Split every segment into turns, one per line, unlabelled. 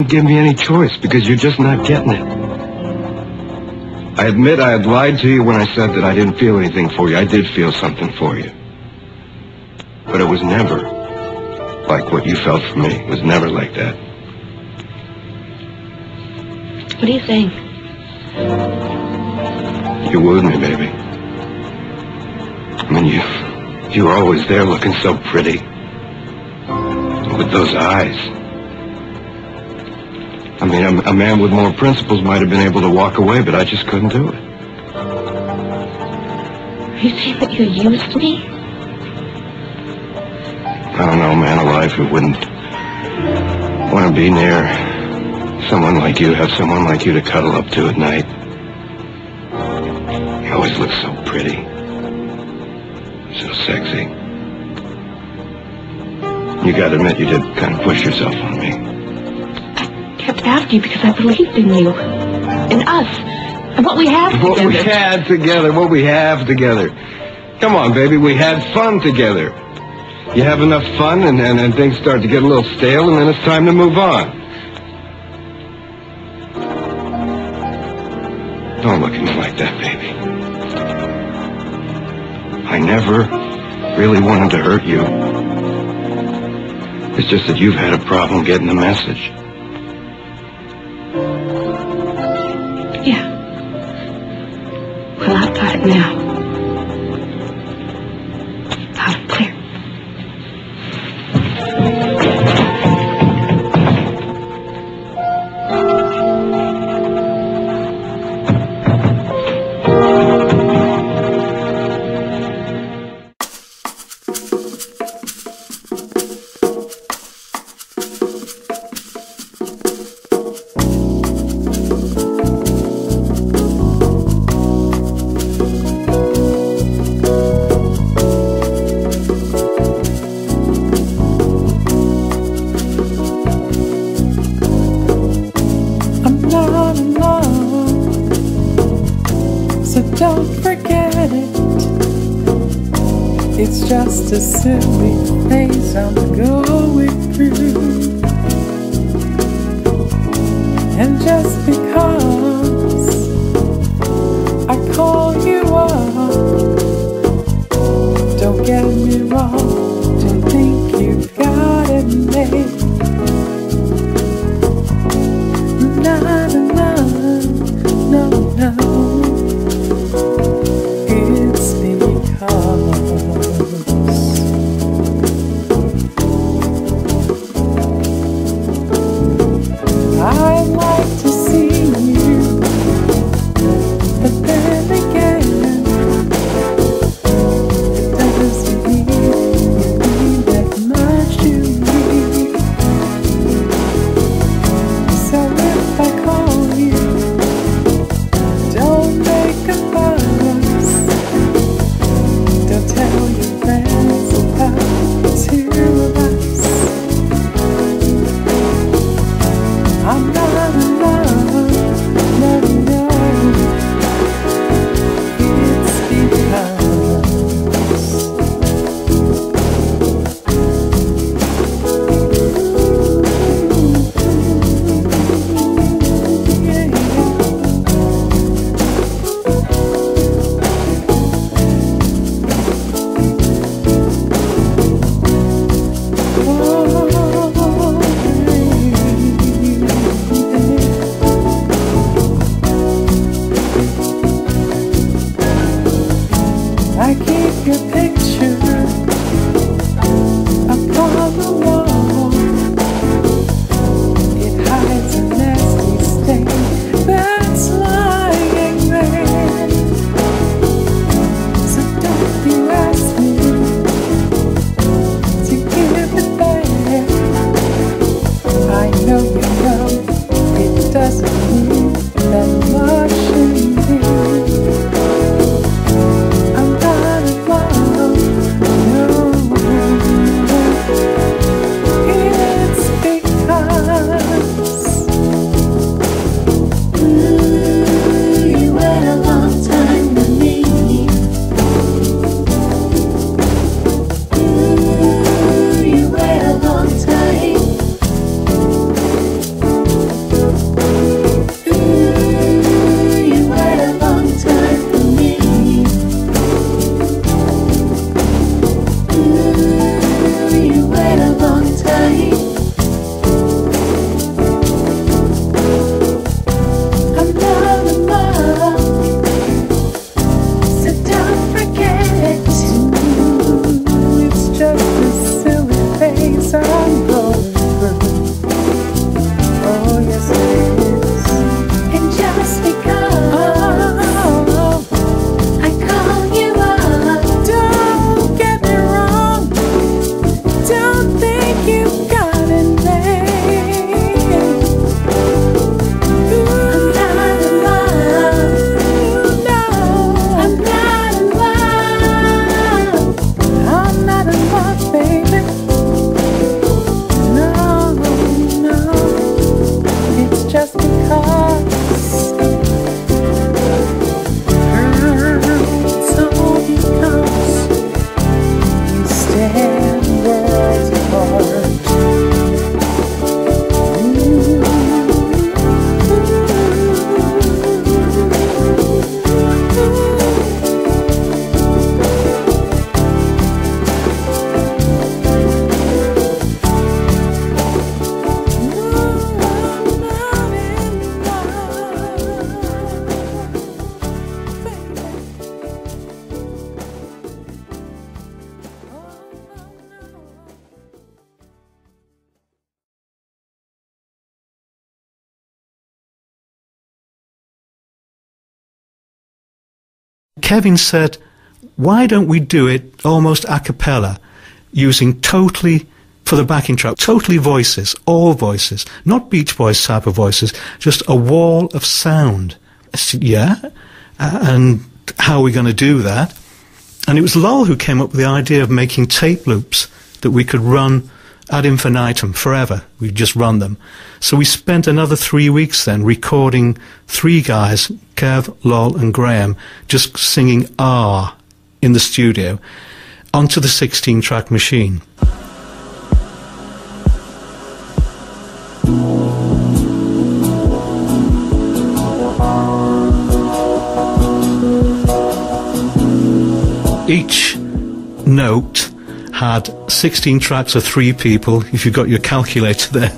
give me any choice because you're just not getting it. I admit I had lied to you when I said that I didn't feel anything for you. I did feel something for you. But it was never like what you felt for me. It was never like that.
What do you think?
You wooed me, baby. I mean, you were always there looking so pretty. With those eyes. I mean, a man with more principles might have been able to walk away, but I just couldn't do it.
Are you saying that you used me?
I don't know, man alive who wouldn't want to be near someone like you, have someone like you to cuddle up to at night. You always look so pretty. So sexy. You gotta admit you did kind of push yourself on me.
I kept after you because I believed in you. In us. And what we have together.
What we had together. What we have together. Come on, baby. We had fun together. You have enough fun and then things start to get a little stale and then it's time to move on. Don't look at me like that, baby. I never really wanted to hurt you. It's just that you've had a problem getting the message.
Yeah. Well, I've got it now. Loud and clear.
Just a silly phase I'm going through. And just because I call you up, don't get me wrong, don't think you've got it made. No, it's because I'd like to see
Kevin said, why don't we do it almost a cappella, using totally, for the backing track, totally voices, all voices, not Beach Boys type of voices, just a wall of sound. I said, yeah, and how are we going to do that? And it was Lowell who came up with the idea of making tape loops that we could run ad infinitum, forever. We'd just run them. So we spent another 3 weeks then recording 3 guys, Kev, Lowell and Graham, just singing R in the studio onto the 16-track machine. Each note had 16 tracks of 3 people, if you've got your calculator there.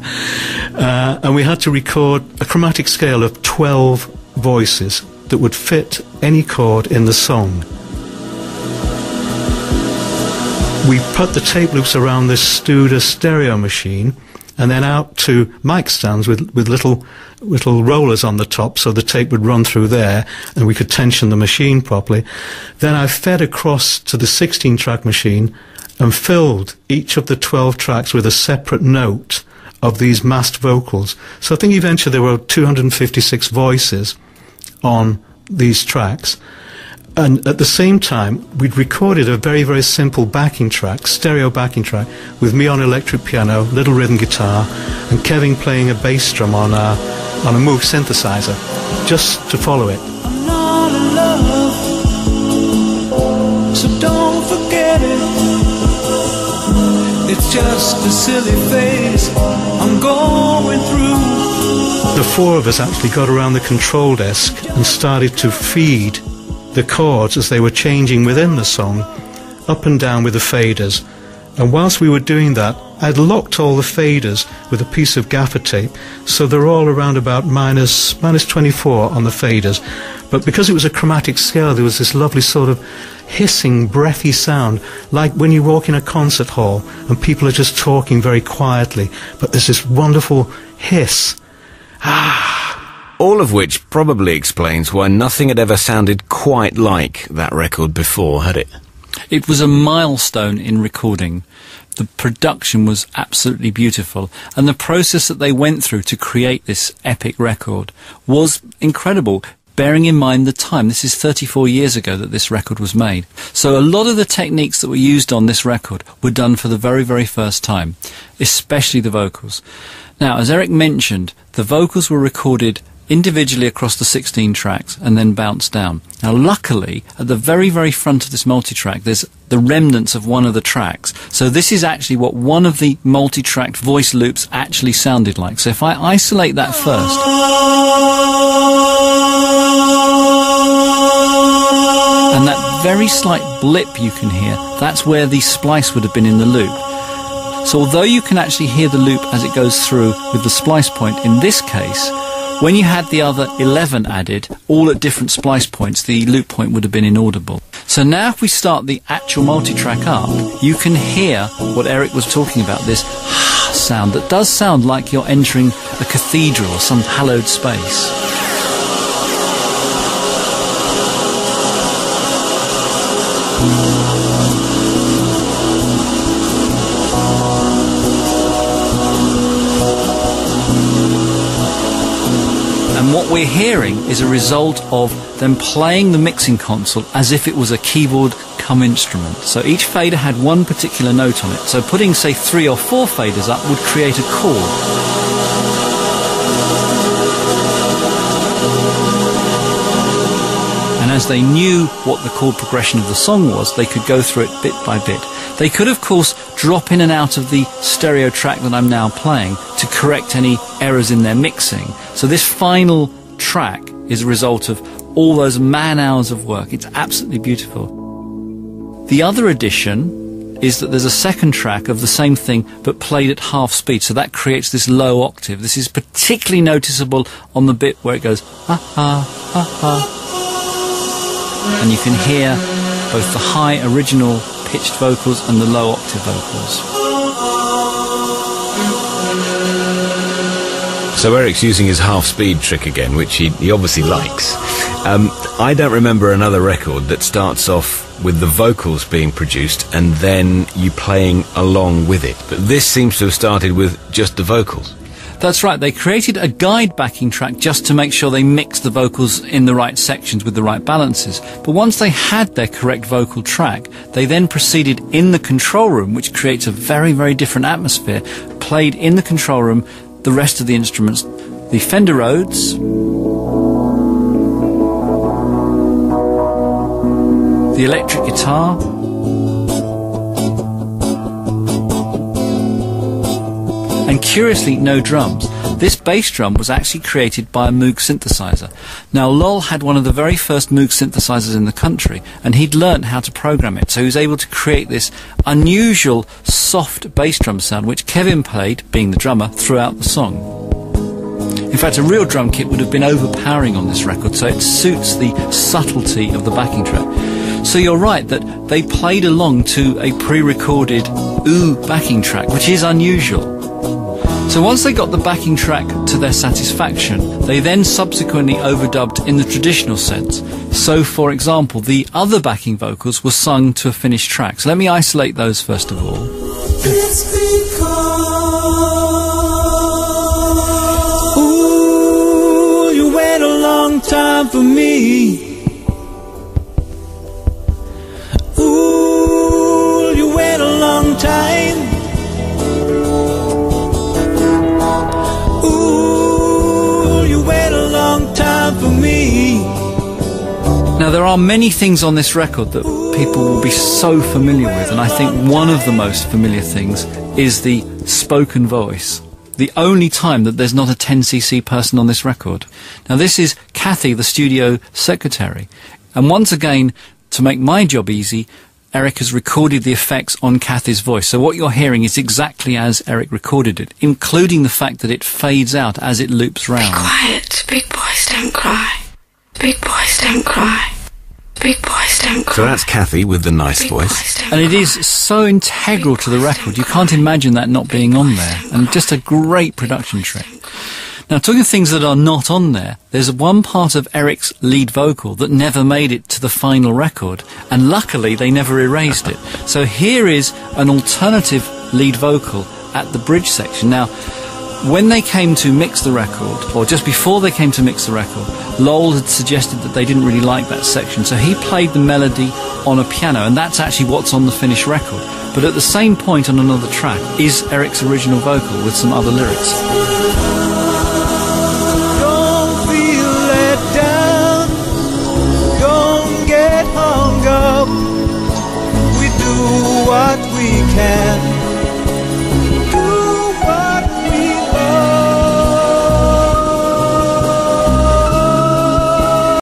And we had to record a chromatic scale of 12 voices that would fit any chord in the song. We put the tape loops around this Studer stereo machine and then out to mic stands with little rollers on the top, so the tape would run through there and we could tension the machine properly. Then I fed across to the 16-track machine and filled each of the 12 tracks with a separate note of these masked vocals. So I think eventually there were 256 voices on these tracks. And at the same time, we'd recorded a very, very simple backing track, stereo backing track, with me on electric piano, little rhythm guitar, and Kevin playing a bass drum on a Moog synthesizer, just to follow it.
I'm not in love, so don't forget it. It's just a silly phase I'm going through.
The 4 of us actually got around the control desk and started to feed the chords as they were changing within the song, up and down with the faders. And whilst we were doing that, I'd locked all the faders with a piece of gaffer tape, so they're all around about minus 24 on the faders. But because it was a chromatic scale, there was this lovely sort of hissing, breathy sound, like when you walk in a concert hall and people are just talking very quietly, but there's this wonderful hiss.
All of which probably explains why nothing had ever sounded quite like that record before, had it?
It was a milestone in recording. The production was absolutely beautiful, and the process that they went through to create this epic record was incredible, bearing in mind the time. This is 34 years ago that this record was made. So a lot of the techniques that were used on this record were done for the very, very first time, especially the vocals. Now, as Eric mentioned, the vocals were recorded individually across the 16 tracks and then bounced down. Now luckily, at the very, very front of this multitrack, there's the remnants of one of the tracks. So this is actually what one of the multi-tracked voice loops actually sounded like. So if I isolate that first, and that very slight blip you can hear, that's where the splice would have been in the loop. So although you can actually hear the loop as it goes through with the splice point, in this case, when you had the other 11 added, all at different splice points, the loop point would have been inaudible. So now if we start the actual multitrack up, you can hear what Eric was talking about, this sound that does sound like you're entering a cathedral or some hallowed space. And what we're hearing is a result of them playing the mixing console as if it was a keyboard come instrument. So each fader had one particular note on it. So putting, say, 3 or 4 faders up would create a chord. And as they knew what the chord progression of the song was, they could go through it bit by bit. They could, of course, drop in and out of the stereo track that I'm now playing to correct any errors in their mixing. So this final track is a result of all those man-hours of work. It's absolutely beautiful. The other addition is that there's a second track of the same thing but played at half speed, so that creates this low octave. This is particularly noticeable on the bit where it goes ha ha ha ha, and you can hear both the high original pitched vocals and the low octave vocals.
So Eric's using his half-speed trick again, which he obviously likes. I don't remember another record that starts off with the vocals being produced and then you playing along with it. But this seems to have started with just the vocals.
That's right, they created a guide backing track just to make sure they mixed the vocals in the right sections with the right balances. But once they had their correct vocal track, they then proceeded in the control room, which creates a very, very different atmosphere, played in the control room the rest of the instruments, the Fender Rhodes, the electric guitar, and curiously, no drums. This bass drum was actually created by a Moog synthesizer. Now, Lol had one of the very first Moog synthesizers in the country, and he'd learnt how to program it, so he was able to create this unusual, soft bass drum sound, which Kevin played, being the drummer, throughout the song. In fact, a real drum kit would have been overpowering on this record, so it suits the subtlety of the backing track. So you're right that they played along to a pre-recorded ooh backing track, which is unusual. So once they got the backing track to their satisfaction, they then subsequently overdubbed in the traditional sense. So, for example, the other backing vocals were sung to a finished track. So let me isolate those first of all.
It's because ooh, you wait a long time for me. Ooh, you wait a long time.
Now, there are many things on this record that people will be so familiar with, and I think one of the most familiar things is the spoken voice. The only time that there's not a 10cc person on this record. Now, this is Kathy, the studio secretary. And once again, to make my job easy, Eric has recorded the effects on Kathy's voice. So what you're hearing is exactly as Eric recorded it, including the fact that it fades out as it loops round.
Be quiet, big boys don't cry. Big boys don't cry. Big boys don't cry.
So that's Kathy with the nice voice.
And it is so integral to the record, you can't imagine that not being on there. And just a great production trick. Now, talking of things that are not on there, there's one part of Eric's lead vocal that never made it to the final record, and luckily they never erased it. So here is an alternative lead vocal at the bridge section. Now, when they came to mix the record, or just before they came to mix the record, Lowell had suggested that they didn't really like that section, so he played the melody on a piano, and that's actually what's on the finished record. But at the same point on another track is Eric's original vocal with some other lyrics.